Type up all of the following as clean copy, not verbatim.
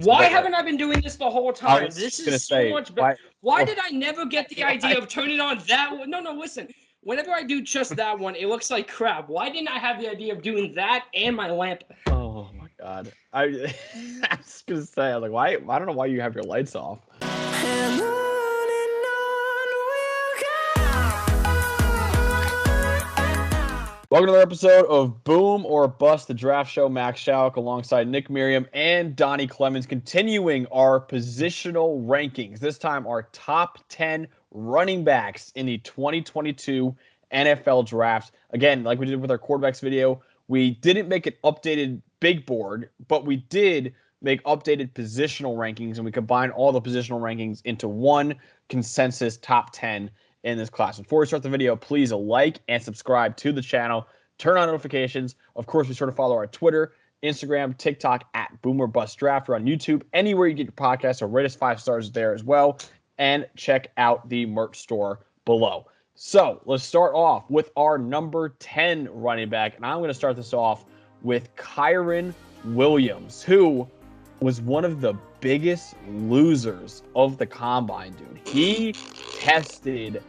Why haven't I been doing this the whole time? This is so much better. Why did I never get the idea of turning on that one? No, listen. Whenever I do just that one, it looks like crap. Why didn't I have the idea of doing that and my lamp? Oh my god. I was gonna say, I'm like, why? I don't know why you have your lights off. Welcome to another episode of Boom or Bust, the draft show. Max Chadwick alongside Nick Merriam and Donny Clemons, continuing our positional rankings. This time, our top 10 running backs in the 2022 NFL draft. Again, like we did with our quarterbacks video, we didn't make an updated big board, but we did make updated positional rankings, and we combined all the positional rankings into one consensus top 10 in this class. Before we start the video, please like and subscribe to the channel. Turn on notifications. Of course, be sure to follow our Twitter, Instagram, TikTok at Boom or Bust Draft, or on YouTube, anywhere you get your podcasts, or rate us 5 stars there as well. And check out the merch store below. So let's start off with our number 10 running back. And I'm going to start this off with Kyren Williams, who was one of the biggest losers of the combine, dude. He tested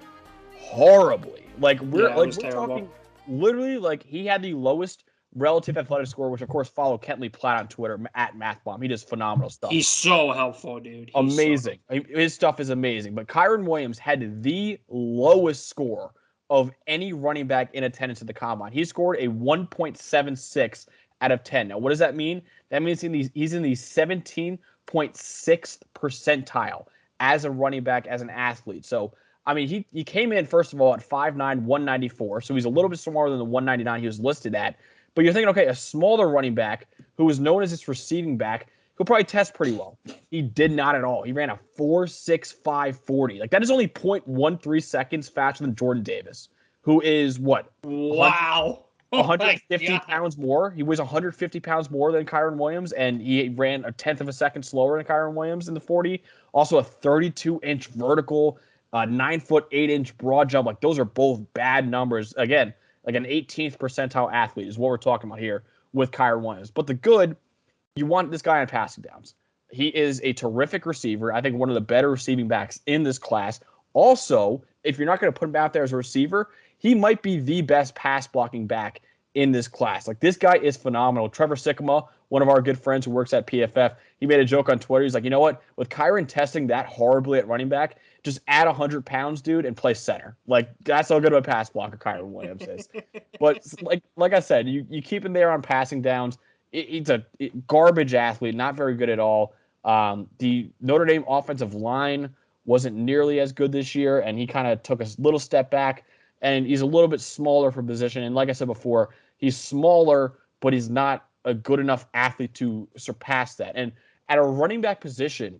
horribly. We're talking literally, like, he had the lowest relative athletic score, which of course follow Kentley Platt on Twitter at MathBomb. He does phenomenal stuff. He's so helpful, dude. Amazing. His stuff is amazing. But Kyren Williams had the lowest score of any running back in attendance at the combine. He scored a 1.76 out of 10. Now, what does that mean? That means he's in the 17.6th percentile as a running back, as an athlete. So, I mean, he came in, first of all, at 5'9", 194. So he's a little bit smaller than the 199 he was listed at. But you're thinking, okay, a smaller running back who was known as his receiving back, he'll probably test pretty well. He did not at all. He ran a 4.65 40. Like, that is only 0.13 seconds faster than Jordan Davis, who is what? Wow. 150 pounds more. He weighs 150 pounds more than Kyren Williams, and he ran a 1/10 of a second slower than Kyren Williams in the 40. Also a 32-inch vertical, 9-foot 8-inch broad jump. Like, those are both bad numbers. Again, like an 18th percentile athlete is what we're talking about here with Kyren Williams. But the good, you want this guy on passing downs. He is a terrific receiver. I think one of the better receiving backs in this class. Also, if you're not going to put him out there as a receiver, he might be the best pass blocking back in this class. Like, this guy is phenomenal. Trevor Sikkema, one of our good friends who works at PFF, he made a joke on Twitter. He's like, you know what? With Kyren testing that horribly at running back, just add 100 pounds, dude, and play center. Like, that's how good of a pass blocker Kyren Williams is. But like I said, you keep him there on passing downs. He's a garbage athlete, not very good at all. The Notre Dame offensive line wasn't nearly as good this year, and he kind of took a little step back. And he's a little bit smaller for position. And like I said before, he's smaller, but he's not a good enough athlete to surpass that. And at a running back position,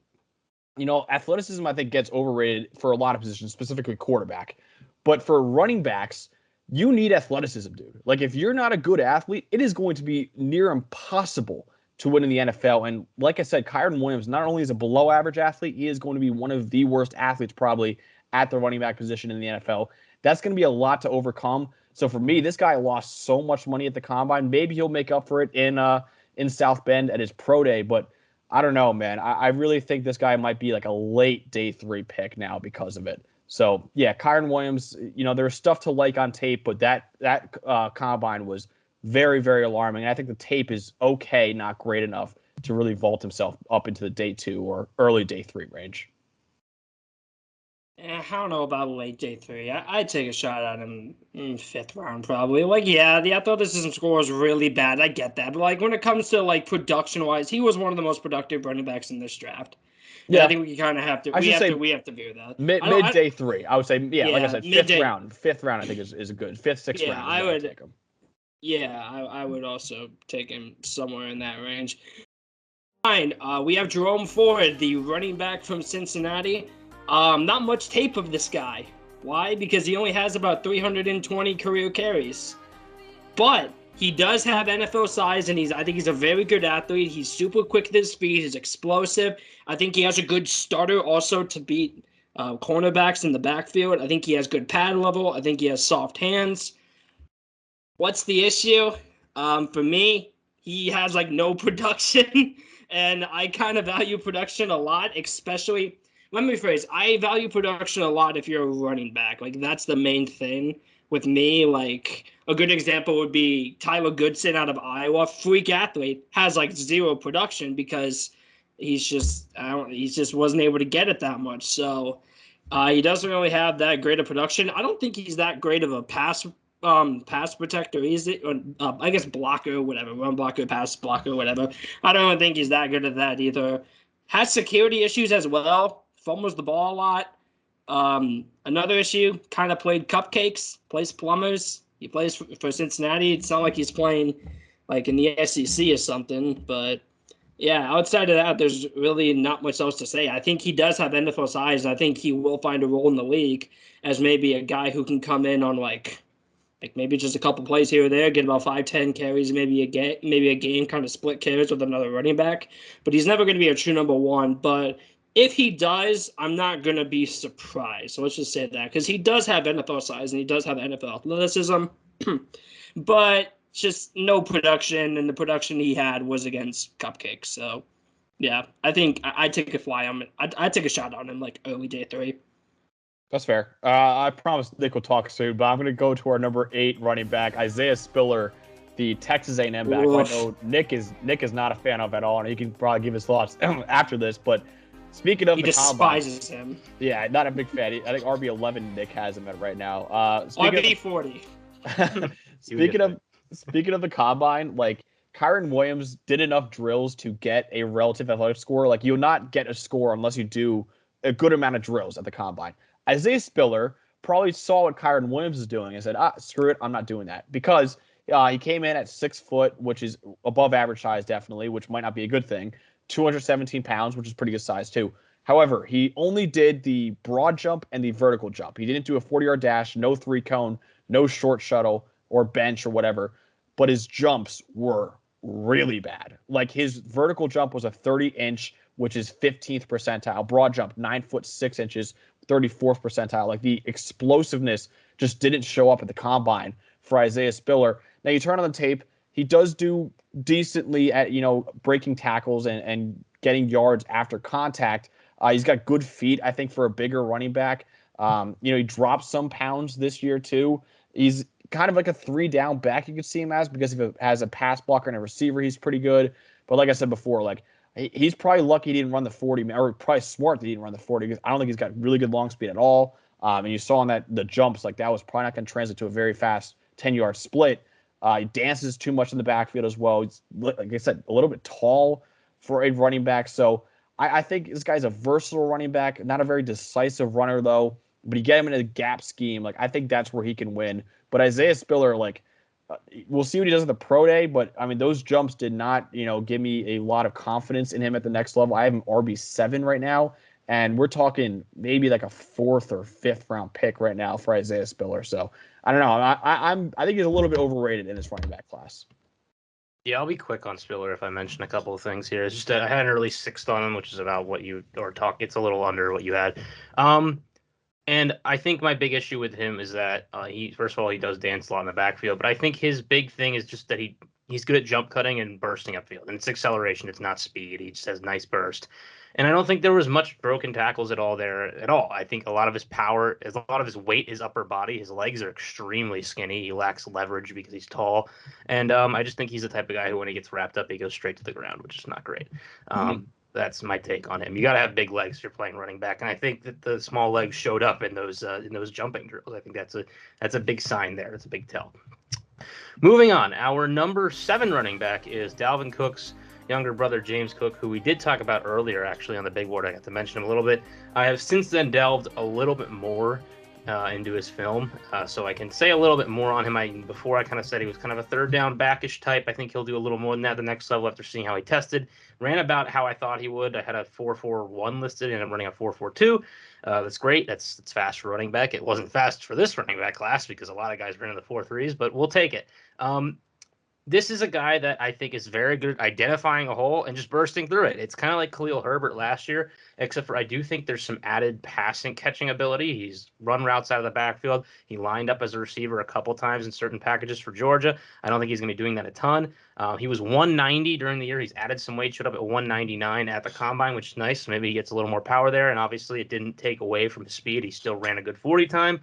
you know, athleticism, I think, gets overrated for a lot of positions, specifically quarterback. But for running backs, you need athleticism, dude. Like, if you're not a good athlete, it is going to be near impossible to win in the NFL. And like I said, Kyren Williams not only is a below average athlete, he is going to be one of the worst athletes probably at the running back position in the NFL. That's going to be a lot to overcome. So for me, this guy lost so much money at the combine. Maybe he'll make up for it in South Bend at his pro day, but I don't know, man. I really think this guy might be like a late day 3 pick now because of it. So yeah, Kyren Williams, you know, there's stuff to like on tape, but that combine was very, very alarming. And I think the tape is okay, not great enough to really vault himself up into the day 2 or early day 3 range. I don't know about late day 3. I'd take a shot at him in 5th round probably. Like, yeah, the athleticism score is really bad. I get that. But, like, when it comes to, like, production-wise, he was one of the most productive running backs in this draft. Yeah, I think we kind of have to. We have to view that. Mid day 3, I would say. Yeah, like I said, 5th round. 5th round, I think is a good 5th, 6th round. I would take him. Yeah, I would also take him somewhere in that range. Fine. We have Jerome Ford, the running back from Cincinnati. Not much tape of this guy. Why? Because he only has about 320 career carries. But he does have NFL size, and I think he's a very good athlete. He's super quick with his speed. He's explosive. I think he has a good starter also to beat cornerbacks in the backfield. I think he has good pad level. I think he has soft hands. What's the issue? For me, he has like no production. And I kind of value production a lot, especially, let me rephrase, I value production a lot if you're a running back. Like, that's the main thing with me. Like, a good example would be Tyler Goodson out of Iowa, freak athlete, has like zero production because he just wasn't able to get it that much. So he doesn't really have that great of production. I don't think he's that great of a pass protector. Is it? I guess blocker, whatever, run blocker, pass blocker, whatever. I don't think he's that good at that either. Has security issues as well. Fumbles the ball a lot. Another issue, kind of played cupcakes, plays plumbers. He plays for Cincinnati. It's not like he's playing like in the SEC or something, but yeah, outside of that, there's really not much else to say. I think he does have NFL size. I think he will find a role in the league as maybe a guy who can come in on like maybe just a couple plays here or there, get about 5-10 carries, maybe a game, kind of split carries with another running back. But he's never going to be a true number one. But if he does, I'm not going to be surprised. So let's just say that, because he does have NFL size and he does have NFL athleticism, but just no production, and the production he had was against cupcakes. So yeah, I think I'd take a fly on him. I'd take a shot on him like early day 3. That's fair. I promise Nick will talk soon, but I'm going to go to our number 8 running back, Isaiah Spiller, the Texas A&M back. Oof. I know Nick is not a fan of at all, and he can probably give his thoughts after this. But speaking of he the combine, despises him. Yeah, not a big fan. I think RB11 Nick has him at right now. RB40. Speaking of the combine, like Kyren Williams did enough drills to get a relative athletic score. Like, you'll not get a score unless you do a good amount of drills at the combine. Isaiah Spiller probably saw what Kyren Williams is doing and said, screw it, I'm not doing that. Because he came in at 6 foot, which is above average size, definitely, which might not be a good thing. 217 pounds, which is pretty good size, too. However, he only did the broad jump and the vertical jump. He didn't do a 40-yard dash, no 3-cone, no short shuttle or bench or whatever. But his jumps were really bad. Like, his vertical jump was a 30-inch, which is 15th percentile. Broad jump, 9 foot 6 inches, 34th percentile. Like, the explosiveness just didn't show up at the combine for Isaiah Spiller. Now, you turn on the tape, he does do decently at, breaking tackles and getting yards after contact. He's got good feet, I think, for a bigger running back. He dropped some pounds this year, too. He's kind of like a 3-down back, you could see him as, because if it has a pass blocker and a receiver, he's pretty good. But like I said before, like, he's probably lucky he didn't run the 40, or probably smart that he didn't run the 40, because I don't think he's got really good long speed at all. And you saw on the jumps, like, that was probably not going to translate to a very fast 10-yard split. He dances too much in the backfield as well. He's, like I said, a little bit tall for a running back. So I think this guy's a versatile running back, not a very decisive runner, though. But you get him in a gap scheme. Like, I think that's where he can win. But Isaiah Spiller, like, we'll see what he does at the pro day. But, I mean, those jumps did not, give me a lot of confidence in him at the next level. I have him RB7 right now. And we're talking maybe like a 4th or 5th round pick right now for Isaiah Spiller. So, I don't know. I think he's a little bit overrated in this running back class. Yeah, I'll be quick on Spiller if I mention a couple of things here. It's just I had an early 6th on him, which is about what you or talk. It's a little under what you had. And I think my big issue with him is that he, first of all, he does dance a lot in the backfield, but I think his big thing is just that he's good at jump cutting and bursting upfield. And it's acceleration, it's not speed. He just has nice burst. And I don't think there was much broken tackles at all there at all. I think a lot of his power, a lot of his weight is upper body. His legs are extremely skinny. He lacks leverage because he's tall. And I just think he's the type of guy who, when he gets wrapped up, he goes straight to the ground, which is not great. That's my take on him. You got to have big legs if you're playing running back, and I think that the small legs showed up in those jumping drills. I think that's a big sign there. It's a big tell. Moving on, our number 7 running back is Dalvin Cook's younger brother, James Cook, who we did talk about earlier, actually, on the big board. I got to mention him a little bit. I have since then delved a little bit more into his film, so I can say a little bit more on him. Before I kind of said he was kind of a 3rd down backish type. I think he'll do a little more than that the next level after seeing how he tested. Ran about how I thought he would. I had a 4.41 listed, and I'm running a 4.42. That's great. That's fast for running back. It wasn't fast for this running back class because a lot of guys ran in the 4.3s, but we'll take it. this is a guy that I think is very good at identifying a hole and just bursting through it. It's kind of like Khalil Herbert last year, except for I do think there's some added passing catching ability. He's run routes out of the backfield. He lined up as a receiver a couple times in certain packages for Georgia. I don't think he's going to be doing that a ton. He was 190 during the year. He's added some weight, showed up at 199 at the combine, which is nice. So maybe he gets a little more power there. And obviously it didn't take away from his speed. He still ran a good 40 time.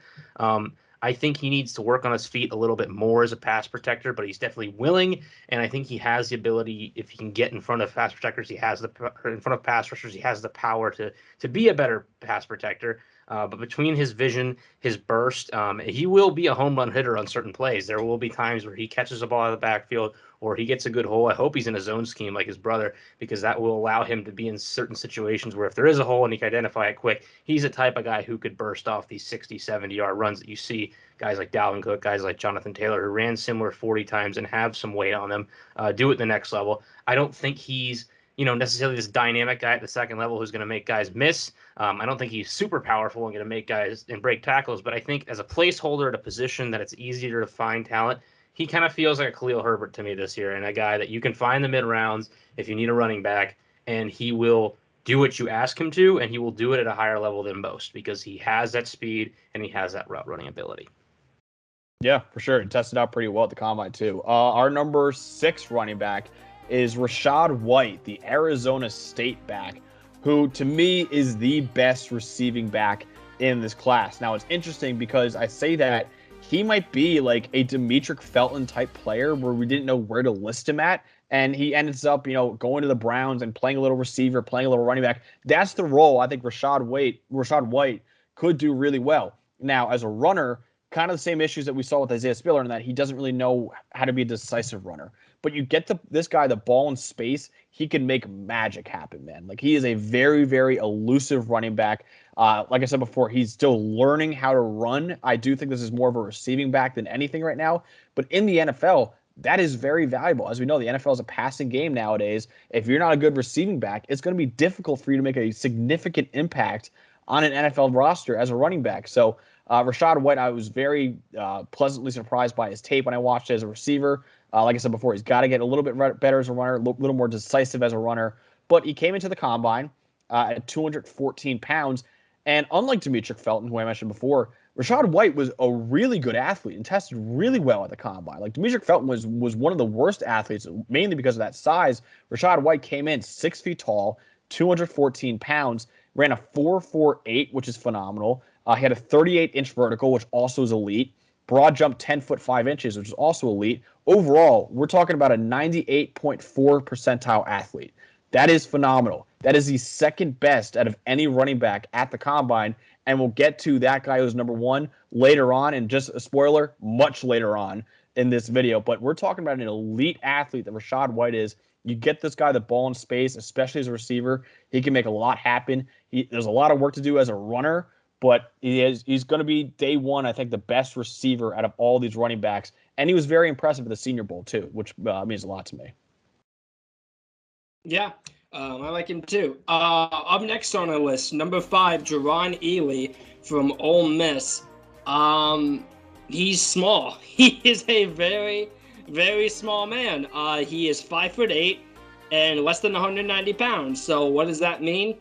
I think he needs to work on his feet a little bit more as a pass protector, but he's definitely willing, and I think he has the ability, if he can get in front of pass protectors, in front of pass rushers, he has the power to be a better pass protector. But between his vision, his burst, he will be a home run hitter on certain plays. There will be times where he catches a ball out of the backfield or he gets a good hole. I hope he's in a zone scheme like his brother, because that will allow him to be in certain situations where if there is a hole and he can identify it quick, he's the type of guy who could burst off these 60, 70-yard runs that you see guys like Dalvin Cook, guys like Jonathan Taylor, who ran similar 40 times and have some weight on them, do it at the next level. I don't think he's necessarily this dynamic guy at the second level who's going to make guys miss. I don't think he's super powerful and going to make guys and break tackles, but I think as a placeholder at a position that it's easier to find talent, he kind of feels like a Khalil Herbert to me this year, and a guy that you can find the mid-rounds if you need a running back, and he will do what you ask him to, and he will do it at a higher level than most because he has that speed and he has that route running ability. Yeah, for sure. It tested out pretty well at the combine, too. Our number 6 running back is Rachaad White, the Arizona State back, who to me is the best receiving back in this class. Now, it's interesting because I say that he might be like a Demetric Felton type player where we didn't know where to list him at. And he ends up, going to the Browns and playing a little receiver, playing a little running back. That's the role I think Rachaad White could do really well. Now, as a runner, kind of the same issues that we saw with Isaiah Spiller in that he doesn't really know how to be a decisive runner. But you get this guy the ball in space, he can make magic happen, man. Like, he is a very, very elusive running back. Like I said before, he's still learning how to run. I do think this is more of a receiving back than anything right now. But in the NFL, that is very valuable. As we know, the NFL is a passing game nowadays. If you're not a good receiving back, it's going to be difficult for you to make a significant impact on an NFL roster as a running back. So Rachaad White, I was very pleasantly surprised by his tape when I watched it as a receiver. Like I said before, he's got to get a little bit better as a runner, a little more decisive as a runner. But he came into the combine at 214 pounds. And unlike Demetric Felton, who I mentioned before, Rachaad White was a really good athlete and tested really well at the combine. Like, Demetric Felton was one of the worst athletes, mainly because of that size. Rachaad White came in 6 feet tall, 214 pounds, ran a 4.48, which is phenomenal. He had a 38-inch vertical, which also is elite. Broad jump 10 foot 5 inches, which is also elite. Overall, we're talking about a 98.4 percentile athlete. That is phenomenal. That is the second best out of any running back at the combine, and we'll get to that guy who's number 1 later on, and just a spoiler, much later on in this video. But we're talking about an elite athlete that Rachaad White is. You get this guy the ball in space, especially as a receiver, he can make a lot happen. There's a lot of work to do as a runner, but he's going to be day one, I think, the best receiver out of all these running backs. And he was very impressive at the Senior Bowl, too, which means a lot to me. Yeah, I like him, too. Up next on our list, number 5, Jerome Ealy from Ole Miss. He's small. He is a very, very small man. He is 5'8" and less than 190 pounds. So what does that mean?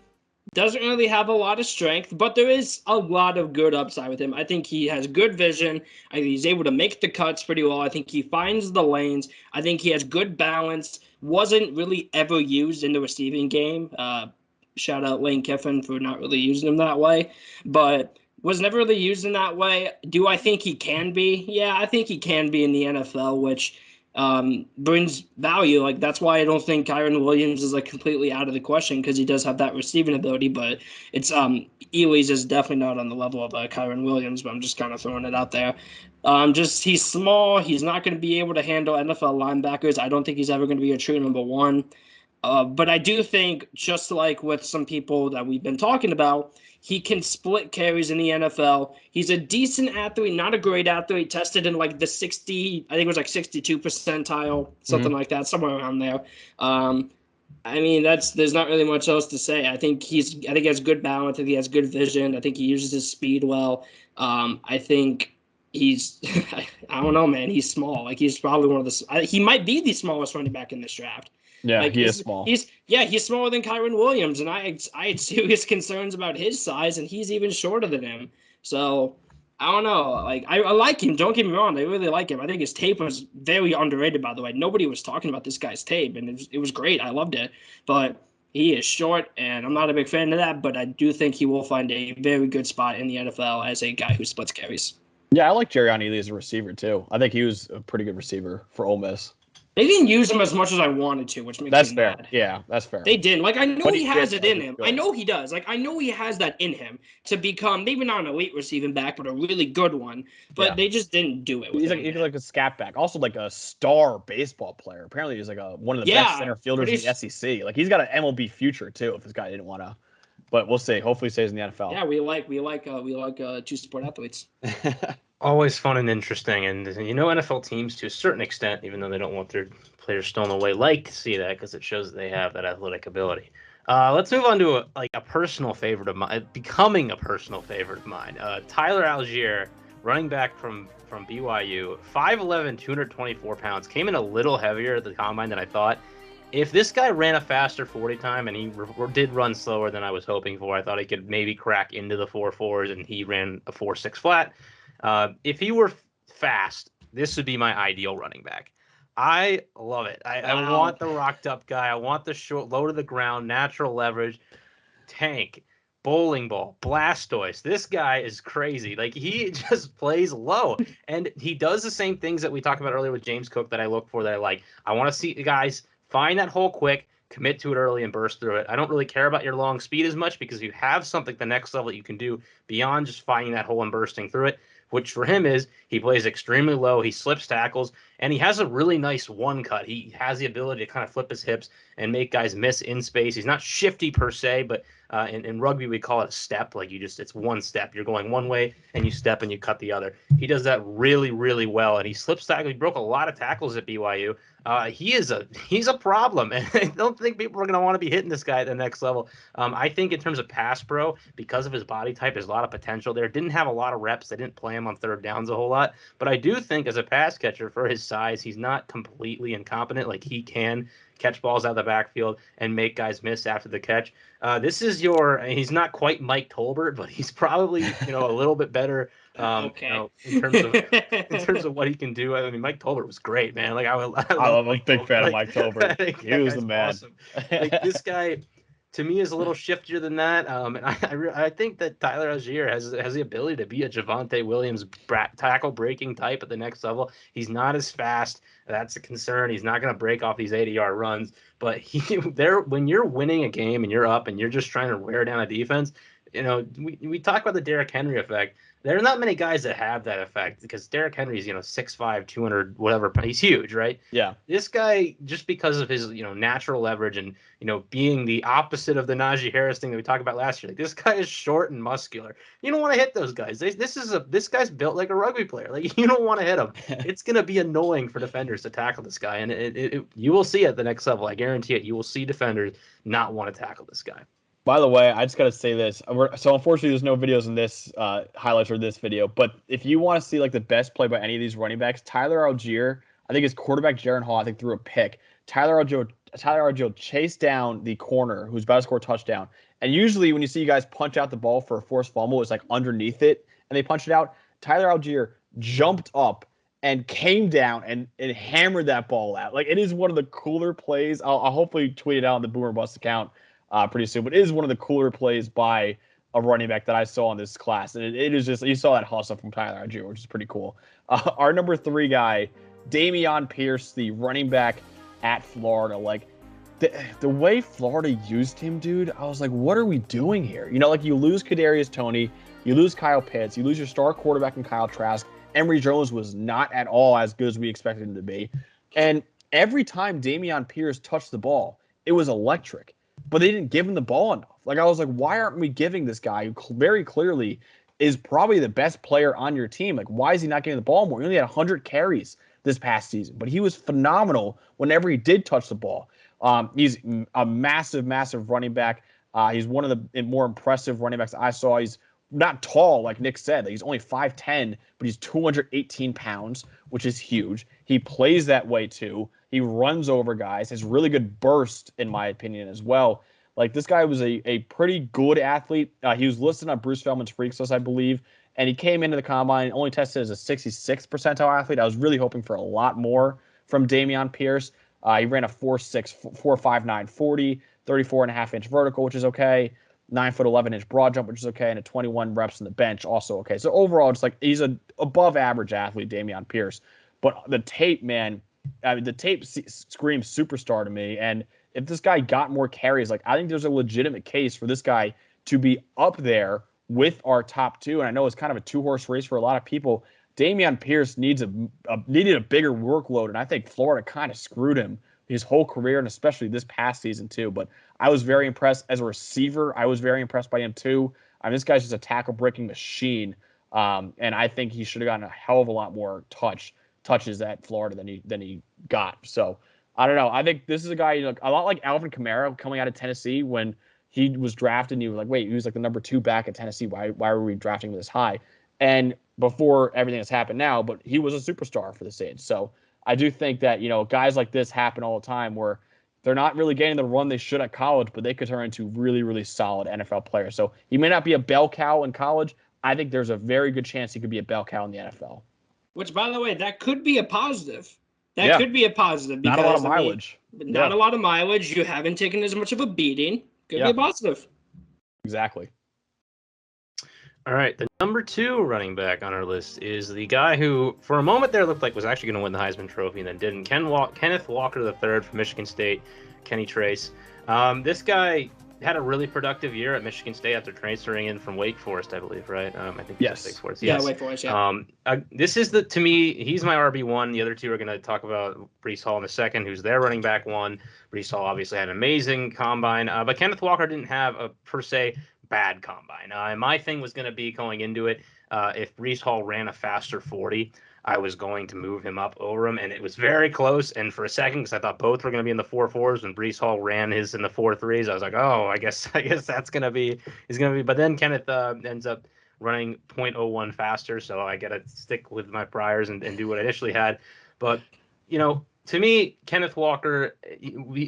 Doesn't really have a lot of strength, but there is a lot of good upside with him. I think he has good vision. I think he's able to make the cuts pretty well. I think he finds the lanes. I think he has good balance. Wasn't really ever used in the receiving game. Shout out Lane Kiffin for not really using him that way, but was never really used in that way. Do I think he can be? Yeah, I think he can be in the NFL, which brings value. Like, that's why I don't think Kyren Williams is like completely out of the question, because he does have that receiving ability, but it's Ealy's is definitely not on the level of Kyren Williams, but I'm just kind of throwing it out there. He's small. He's not going to be able to handle NFL linebackers. I don't think he's ever going to be a true number 1. But I do think, just like with some people that we've been talking about, he can split carries in the NFL. He's a decent athlete, not a great athlete, tested in like the 60, I think it was like 62 percentile, something like that, somewhere around there. I mean, there's not really much else to say. I think he has good balance. I think he has good vision. I think he uses his speed well. I think he's I don't know, man. He's small. Like he's probably one of the. He might be the smallest running back in this draft. Yeah, like, he is small. He's smaller than Kyren Williams, and I had serious concerns about his size, and he's even shorter than him. So I don't know. Like I like him. Don't get me wrong. I really like him. I think his tape was very underrated. By the way, nobody was talking about this guy's tape, and it was great. I loved it, but he is short, and I'm not a big fan of that. But I do think he will find a very good spot in the NFL as a guy who splits carries. Yeah, I like Jerrion Ealy as a receiver too. I think he was a pretty good receiver for Ole Miss. They didn't use him as much as I wanted to, which makes That's me fair. mad. Yeah, that's fair. They didn't. Like, I know he has it in him. Good. I know he does. Like, I know he has that in him to become maybe not an elite receiving back, but a really good one. But they just didn't do it. He's like a scat back, also like a star baseball player. Apparently, he's like one of the best center fielders in the SEC. Like, he's got an MLB future too. If this guy didn't want to, but we'll see. Hopefully, he stays in the NFL. Yeah, we like two-sport athletes. Always fun and interesting, and NFL teams to a certain extent, even though they don't want their players stolen away, like to see that because it shows that they have that athletic ability. Let's move on to a personal favorite of mine, becoming a personal favorite of mine. Tyler Allgeier, running back from BYU, 5'11", 224 pounds, came in a little heavier at the combine than I thought. If this guy ran a faster 40 time and he did run slower than I was hoping for, I thought he could maybe crack into the 4.4s, and he ran a 4.6 flat. If he were fast, this would be my ideal running back. I love it. I want the rocked up guy. I want the short, low to the ground, natural leverage, tank, bowling ball, Blastoise. This guy is crazy. Like, he just plays low, and he does the same things that we talked about earlier with James Cook that I look for, that I like. I want to see the guys find that hole quick, commit to it early, and burst through it. I don't really care about your long speed as much, because you have something the next level that you can do beyond just finding that hole and bursting through it, which for him is he plays extremely low, he slips tackles, and he has a really nice one cut. He has the ability to kind of flip his hips and make guys miss in space. He's not shifty per se, but in rugby we call it a step. Like, it's one step. You're going one way and you step and you cut the other. He does that really, really well, and he slips tackles. He broke a lot of tackles at BYU. He's a problem, and I don't think people are going to want to be hitting this guy at the next level. I think in terms of pass pro, because of his body type, there's a lot of potential there. Didn't have a lot of reps. They didn't play him on third downs a whole lot, but I do think as a pass catcher, for his size, he's not completely incompetent. Like, he can catch balls out of the backfield and make guys miss after the catch. He's not quite Mike Tolbert, but he's probably, a little bit better in terms of what he can do. I mean, Mike Tolbert was great, man. Like, I'm a big fan of Mike Tolbert. He was the man. Awesome. Like, this guy, to me, is a little shiftier than that. And I think that Tyler Allgeier has the ability to be a Javonte Williams tackle breaking type at the next level. He's not as fast. That's a concern. He's not going to break off these 80-yard runs. But when you're winning a game and you're up and you're just trying to wear down a defense, we talk about the Derrick Henry effect. There are not many guys that have that effect, because Derrick Henry's, 6'5", 200, whatever. He's huge, right? Yeah. This guy, just because of his, natural leverage and, being the opposite of the Najee Harris thing that we talked about last year, like, this guy is short and muscular. You don't want to hit those guys. This guy's built like a rugby player. Like, you don't want to hit him. It's going to be annoying for defenders to tackle this guy. And you will see at the next level. I guarantee it. You will see defenders not want to tackle this guy. By the way, I just got to say this. So unfortunately, there's no videos in this highlights or this video. But if you want to see like the best play by any of these running backs, Tyler Allgeier, I think his quarterback Jaron Hall, I think, threw a pick. Tyler Allgeier chased down the corner who's about to score a touchdown. And usually when you see you guys punch out the ball for a forced fumble, it's like underneath it and they punch it out. Tyler Allgeier jumped up and came down and hammered that ball out. Like, it is one of the cooler plays. I'll hopefully tweet it out on the Boomer Bust account pretty soon, but it is one of the cooler plays by a running back that I saw in this class. And it is just, you saw that hustle from Tyler Allgeier, which is pretty cool. Our number 3 guy, Dameon Pierce, the running back at Florida. Like, the way Florida used him, dude, I was like, what are we doing here? Like, you lose Kadarius Toney, you lose Kyle Pitts, you lose your star quarterback in Kyle Trask. Emory Jones was not at all as good as we expected him to be. And every time Dameon Pierce touched the ball, it was electric. But they didn't give him the ball enough. Like, I was like, why aren't we giving this guy, who very clearly is probably the best player on your team, like, why is he not getting the ball more? He only had 100 carries this past season, but he was phenomenal whenever he did touch the ball. He's a massive, massive running back. He's one of the more impressive running backs I saw. He's not tall, like Nick said. Like, he's only 5'10", but he's 218 pounds, which is huge. He plays that way too. He runs over guys, has really good burst, in my opinion, as well. Like, this guy was a pretty good athlete. He was listed on Bruce Feldman's Freaks List, I believe, and he came into the combine, only tested as a 66th percentile athlete. I was really hoping for a lot more from Dameon Pierce. He ran a 4.6, 4.59 40, 34.5-inch vertical, which is okay. 9'11" broad jump, which is okay, and a 21 reps in the bench, also okay. So overall, it's like he's an above average athlete, Dameon Pierce. But the tape, man, I mean, the tape screams superstar to me. And if this guy got more carries, like, I think there's a legitimate case for this guy to be up there with our top two. And I know it's kind of a 2-horse race for a lot of people. Dameon Pierce needed a bigger workload, and I think Florida kind of screwed him his whole career, and especially this past season too. But I was very impressed as a receiver. I was very impressed by him too. I mean, this guy's just a tackle-breaking machine, and I think he should have gotten a hell of a lot more touches at Florida than he got. So I don't know. I think this is a guy, a lot like Alvin Kamara coming out of Tennessee when he was drafted, and you were like, wait, he was like the number 2 back at Tennessee. Why were we drafting him this high? And before everything that's happened now, but he was a superstar for the Saints. So I do think that, guys like this happen all the time where they're not really getting the run they should at college, but they could turn into really, really solid NFL players. So he may not be a bell cow in college. I think there's a very good chance he could be a bell cow in the NFL. Which, by the way, that could be a positive. That could be a positive. Because, not a lot of mileage. Not a lot of mileage. You haven't taken as much of a beating. Could be a positive. Exactly. All right, the number 2 running back on our list is the guy who, for a moment there, looked like was actually going to win the Heisman Trophy and then didn't. Kenneth Walker III from Michigan State, Kenny Trace. This guy had a really productive year at Michigan State after transferring in from Wake Forest, I believe, right? I think yes. Wake Forest. Yeah, Wake Forest, yeah. This is to me, he's my RB1. The other two are going to talk about Breece Hall in a second, who's their running back 1. Breece Hall obviously had an amazing combine, but Kenneth Walker didn't have a, per se, bad combine. My thing was going to be going into it, if Breece Hall ran a faster 40, I was going to move him up over him, and it was very close. And for a second, because I thought both were going to be in the 4.4s, when Breece Hall ran his in the 4.3s, I was like, oh, I guess that's going to be. But then Kenneth ends up running 0.01 faster, so I got to stick with my priors and do what I initially had. But to me, Kenneth Walker,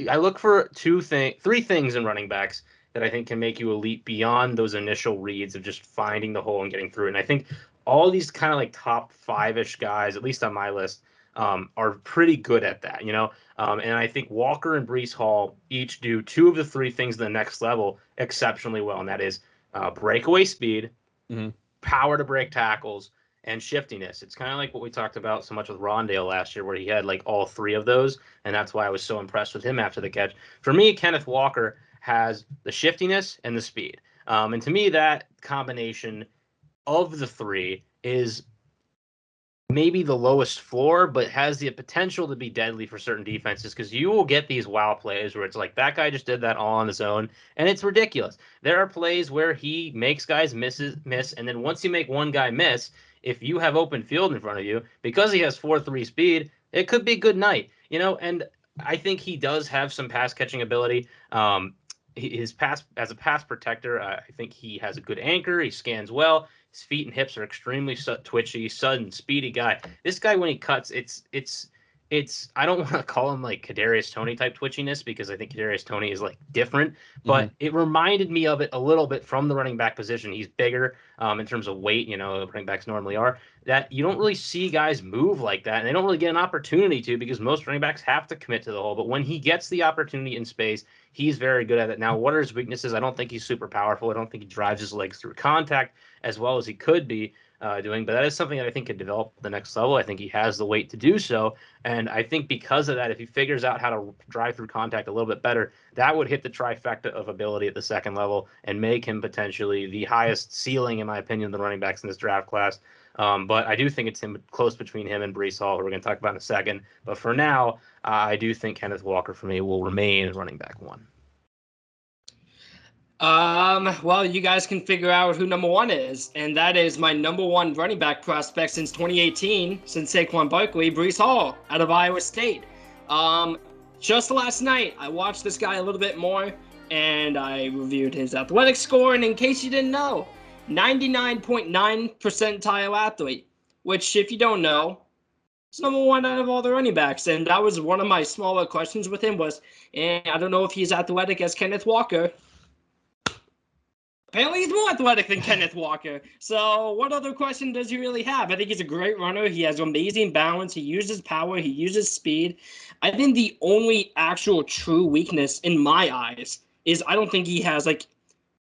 I look for 3 things in running backs that I think can make you elite beyond those initial reads of just finding the hole and getting through it. And I think all these kind of like top 5-ish guys, at least on my list, are pretty good at that, and I think Walker and Breece Hall each do 2 of the 3 things at the next level exceptionally well, and that is breakaway speed, power to break tackles, and shiftiness. It's kind of like what we talked about so much with Rondale last year, where he had like all 3 of those, and that's why I was so impressed with him after the catch. For me, Kenneth Walker has the shiftiness and the speed. And to me, that combination of the 3 is maybe the lowest floor, but has the potential to be deadly for certain defenses, because you will get these wow plays where it's like, that guy just did that all on his own, and it's ridiculous. There are plays where he makes guys miss, and then once you make one guy miss, if you have open field in front of you, because he has 4.3 speed, it could be a good night, and I think he does have some pass catching ability. His pass as a pass protector, I think he has a good anchor. He scans well. His feet and hips are extremely twitchy, sudden, speedy guy. This guy, when he cuts, it's I don't want to call him like Kadarius Toney type twitchiness, because I think Kadarius Toney is like different, but it reminded me of it a little bit from the running back position. He's bigger in terms of weight, running backs normally are. That you don't really see guys move like that, and they don't really get an opportunity to, because most running backs have to commit to the hole. But when he gets the opportunity in space, he's very good at it. Now, what are his weaknesses? I don't think he's super powerful. I don't think he drives his legs through contact as well as he could be doing, but that is something that I think could develop the next level. I think he has the weight to do so, and I think because of that, if he figures out how to drive through contact a little bit better, that would hit the trifecta of ability at the second level and make him potentially the highest ceiling, in my opinion, of the running backs in this draft class. But I do think it's close between him and Breece Hall, who we're going to talk about in a second. But for now, I do think Kenneth Walker, for me, will remain running back 1. Well, you guys can figure out who number 1 is, and that is my number 1 running back prospect since 2018, since Saquon Barkley, Breece Hall out of Iowa State. Just last night, I watched this guy a little bit more, and I reviewed his athletic score, and in case you didn't know, 99.9 percentile athlete, which, if you don't know, is number one out of all the running backs. And that was one of my smaller questions with him was, I don't know if he's athletic as Kenneth Walker. Apparently, he's more athletic than Kenneth Walker. So what other question does he really have? I think he's a great runner. He has amazing balance. He uses power. He uses speed. I think the only actual true weakness in my eyes is I don't think he has, like,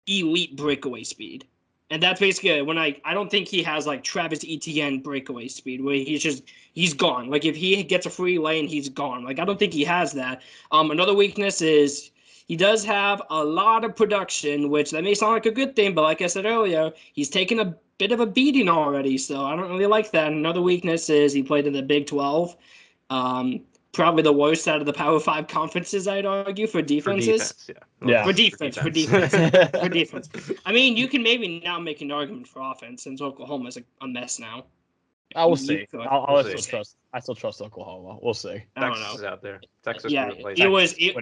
elite breakaway speed. And that's basically when I don't think he has, like, Travis Etienne breakaway speed, where he's gone. Like, if he gets a free lane, he's gone. Like, I don't think he has that. Another weakness is he does have a lot of production, which that may sound like a good thing, but like I said earlier, he's taken a bit of a beating already, so I don't really like that. Another weakness is he played in the Big 12. Probably the worst out of the Power 5 conferences, I'd argue, for defenses. For defense. I mean, you can maybe now make an argument for offense since Oklahoma's a mess now. I will see. I still trust Oklahoma. We'll see. Texas is out there. Texas. Yeah, he was. Please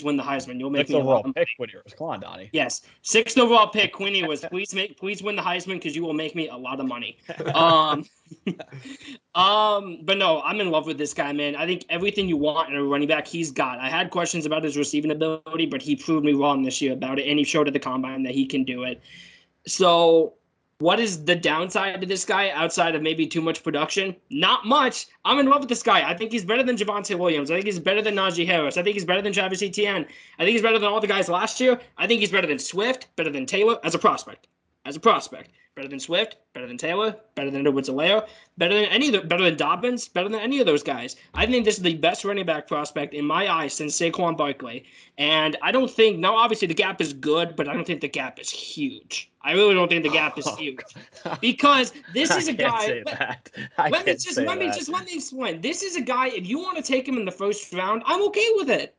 win the Heisman. You'll make 6th overall pick. Whittier. Come on, Donnie. Yes, 6th overall pick. Quinny was. Please win the Heisman because you will make me a lot of money. But no, I'm in love with this guy, man. I think everything you want in a running back, he's got. I had questions about his receiving ability, but he proved me wrong this year about it, and he showed at the combine that he can do it. So, what is the downside to this guy outside of maybe too much production? Not much. I'm in love with this guy. I think he's better than Javonte Williams. I think he's better than Najee Harris. I think he's better than Travis Etienne. I think he's better than all the guys last year. I think he's better than Swift, better than Taylor as a prospect. Better than Swift, better than Taylor, better than Edwards-Helaire, better than Dobbins, better than any of those guys. I think this is the best running back prospect in my eyes since Saquon Barkley. And I don't think, now obviously the gap is good, but I don't think the gap is huge. I really don't think the gap is huge. Because this is a guy. Let me explain. This is a guy, if you want to take him in the first round, I'm okay with it.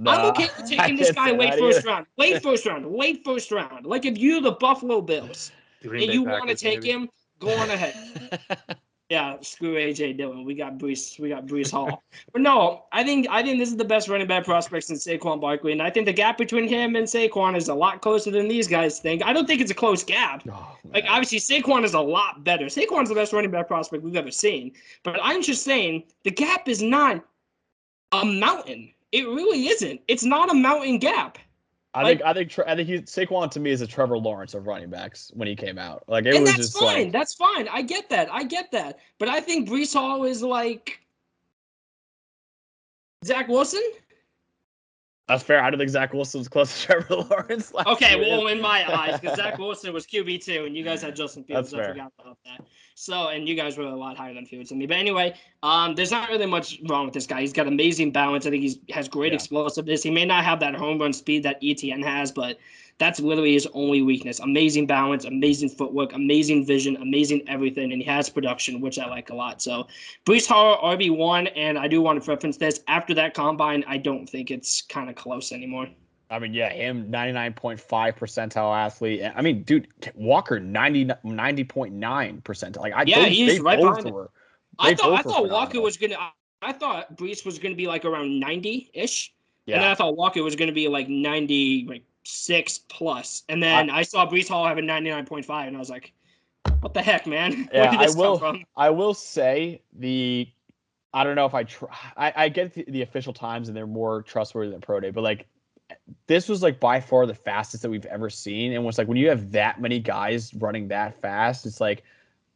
I'm okay with taking this guy late first round. Late first round. Like if you're the Buffalo Bills and you want to take him, go on ahead. Yeah, screw AJ Dillon. We got Breece Hall. But no, I think this is the best running back prospect since Saquon Barkley, and I think the gap between him and Saquon is a lot closer than these guys think. I don't think it's a close gap. Like obviously Saquon is a lot better. Saquon's the best running back prospect we've ever seen. But I'm just saying the gap is not a mountain. It really isn't. It's not a mountain gap. I think Saquon to me is a Trevor Lawrence of running backs when he came out. Like it was just fine. Like, that's fine. I get that. But I think Breece Hall is like Zach Wilson. That's fair. I don't think Zach Wilson was close to Trevor Lawrence. Well, in my eyes, because Zach Wilson was QB2, and you guys had Justin Fields. I forgot about that. So, and you guys were a lot higher than Fields than me. But anyway, there's not really much wrong with this guy. He's got amazing balance. I think he has great explosiveness. He may not have that home run speed that Etienne has, but that's literally his only weakness. Amazing balance, amazing footwork, amazing vision, amazing everything, and he has production, which I like a lot. So, Breece Hall, RB1, and I do want to reference this. After that combine, I don't think it's kind of close anymore. I mean, yeah, him 99.5 percentile athlete. I mean, dude, Walker 90.9 percentile. Like he's right behind him. I thought Walker was gonna. I thought Breece was gonna be like around 90-ish, and then I thought Walker was gonna be like 96 plus, and then I saw Breece Hall having 99.5, and I was like, "What the heck, man? Where did this come from?" I will say I don't know if I get the official times and they're more trustworthy than Pro Day, but like. This was like by far the fastest that we've ever seen, and was like when you have that many guys running that fast, it's like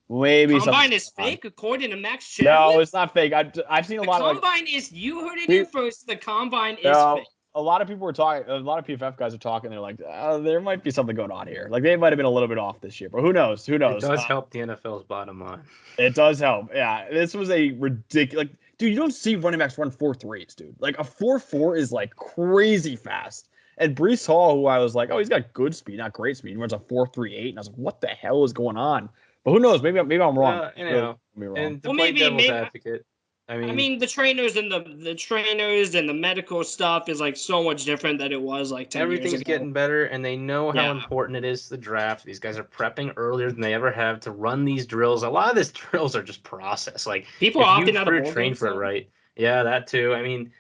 maybe combine is fake according to Max Chadwick. No, it's not fake. I've seen a lot of combine is. You heard it here first. The combine is fake. A lot of people were talking. A lot of PFF guys are talking. They're like, there might be something going on here. Like they might have been a little bit off this year, but who knows? It does help the NFL's bottom line. It does help. Yeah, this was a ridiculous. Like, dude, you don't see running backs run 4.3s, dude. Like a 4.4 is like crazy fast. And Breece Hall, who I was like, he's got good speed, not great speed. He runs a 4.38, and I was like, what the hell is going on? But who knows? Maybe I'm wrong. And to play devil's advocate, I mean, the trainers and the medical stuff is like so much different than it was like 10 years ago. Everything's getting better, and they know how important it is to the draft. These guys are prepping earlier than they ever have to run these drills. A lot of these drills are just process. Like people are opting out of train for it right. Yeah, that too. I mean,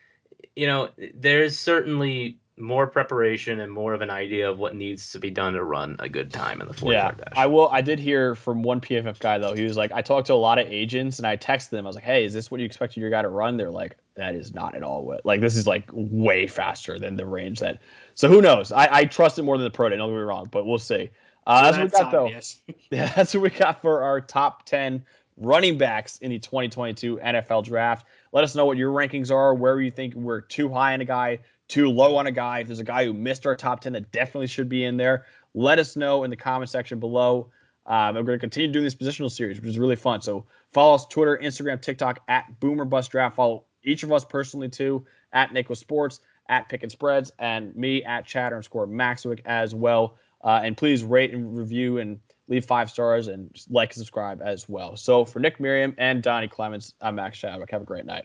there's certainly more preparation and more of an idea of what needs to be done to run a good time in the 40-yard dash. I did hear from one PFF guy, though. He was like, I talked to a lot of agents, and I texted them. I was like, hey, is this what you expected your guy to run? They're like, that is not at all what. Like, this is, like, way faster than the range that. So who knows? I trust it more than the pro day. Don't get me wrong, but we'll see. That's what we got, obvious. though. Yeah, that's what we got for our top 10 running backs in the 2022 NFL Draft. Let us know what your rankings are, where you think we're too high on a guy, too low on a guy. If there's a guy who missed our top 10 that definitely should be in there, let us know in the comment section below. I'm going to continue doing this positional series, which is really fun. So follow us Twitter, Instagram, TikTok at Boomer Bust Draft. Follow each of us personally too at Nico Sports, at Pick and Spreads, and me at Chatter_Maxwick as well. And please rate and review and leave 5 stars and like and subscribe as well. So for Nick, Merriam, and Donny Clemons, I'm Max Chadwick. Have a great night.